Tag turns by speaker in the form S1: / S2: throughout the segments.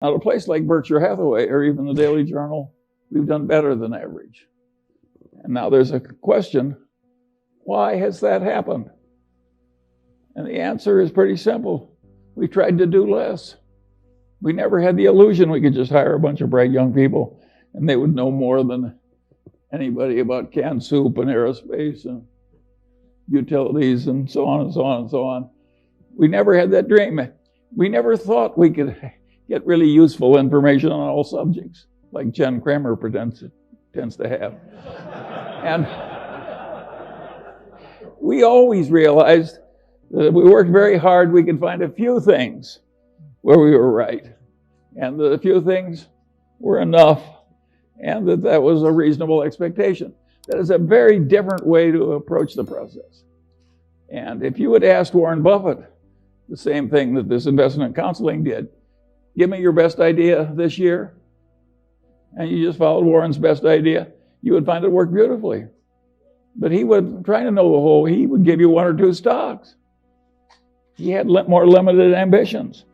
S1: At a place like Berkshire Hathaway or even the Daily Journal, we've done better than average. And now there's a question, why has that happened? And the answer is pretty simple. We tried to do less. We never had the illusion we could just hire a bunch of bright young people and they would know more than anybody about canned soup and aerospace and utilities and so on and so on and so on. We never had that dream. We never thought we could get really useful information on all subjects, like Jen Kramer tends to have. And we always realized that if we worked very hard, we could find a few things where we were right. And that a few things were enough, and that was a reasonable expectation. That is a very different way to approach the process. And if you had asked Warren Buffett the same thing that this investment counseling did, give me your best idea this year, and you just followed Warren's best idea, you would find it worked beautifully. But he would, trying to know the whole, he would give you one or two stocks. He had more limited ambitions.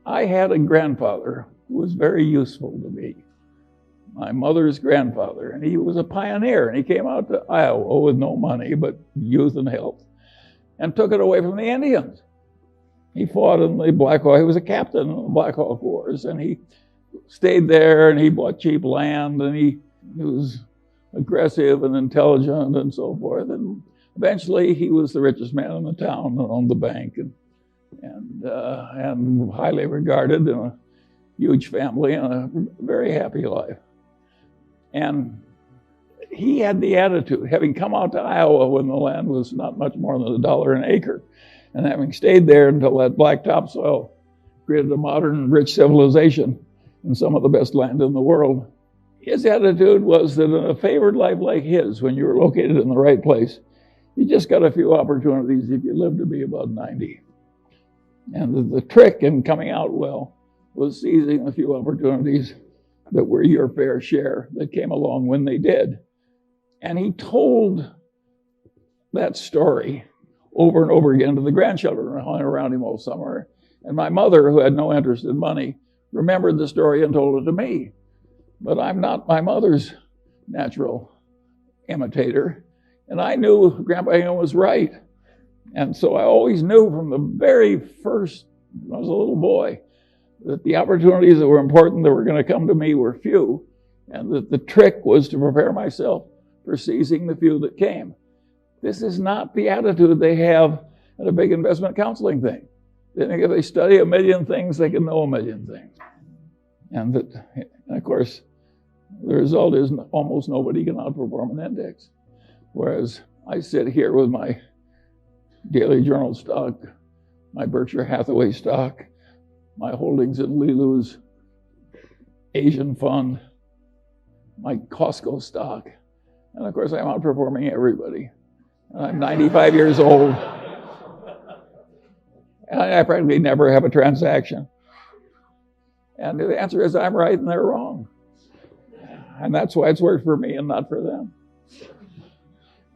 S1: I had a grandfather who was very useful to me, my mother's grandfather, and he was a pioneer, and he came out to Iowa with no money but youth and health, and took it away from the Indians. He fought in the Black Hawk. He was a captain in the Black Hawk Wars, and he stayed there, and he bought cheap land, and he was aggressive and intelligent and so forth. And eventually, he was the richest man in the town and owned the bank and highly regarded, and a huge family and a very happy life. And he had the attitude, having come out to Iowa when the land was not much more than $1 an acre, and having stayed there until that black topsoil created a modern, rich civilization and some of the best land in the world. His attitude was that in a favored life like his, when you were located in the right place, you just got a few opportunities if you lived to be about 90. And the trick in coming out well was seizing a few opportunities that were your fair share that came along when they did. And he told that story over and over again to the grandchildren who hung around him all summer. And my mother, who had no interest in money, remembered the story and told it to me. But I'm not my mother's natural imitator. And I knew Grandpa Hingham was right. And so I always knew from the very first, when I was a little boy, that the opportunities that were important that were going to come to me were few, and that the trick was to prepare myself for seizing the few that came. This is not the attitude they have at a big investment counseling thing. They think if they study a million things, they can know a million things. And of course, the result is almost nobody can outperform an index. Whereas I sit here with my Daily Journal stock, my Berkshire Hathaway stock, my holdings in Lilu's Asian fund, my Costco stock, and of course I'm outperforming everybody. And I'm 95 years old, and I practically never have a transaction. And the answer is I'm right and they're wrong. And that's why it's worked for me and not for them.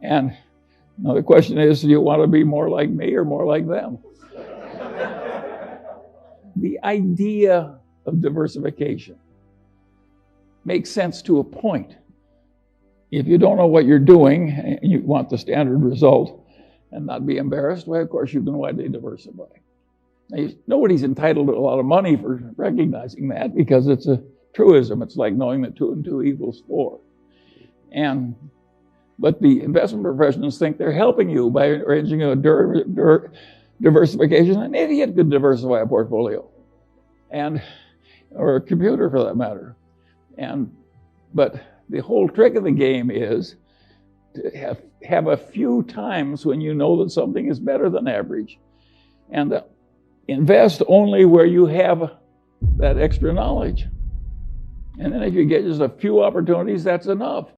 S1: And now the question is, do you want to be more like me or more like them? The idea of diversification makes sense to a point. If you don't know what you're doing and you want the standard result and not be embarrassed, well, of course, you can widely diversify. Now, nobody's entitled to a lot of money for recognizing that because it's a truism. It's like knowing that 2 and 2 equals 4. But the investment professionals think they're helping you by arranging a diversification. An idiot could diversify a portfolio, or a computer for that matter. But the whole trick of the game is to have a few times when you know that something is better than average, and invest only where you have that extra knowledge. And then if you get just a few opportunities, that's enough.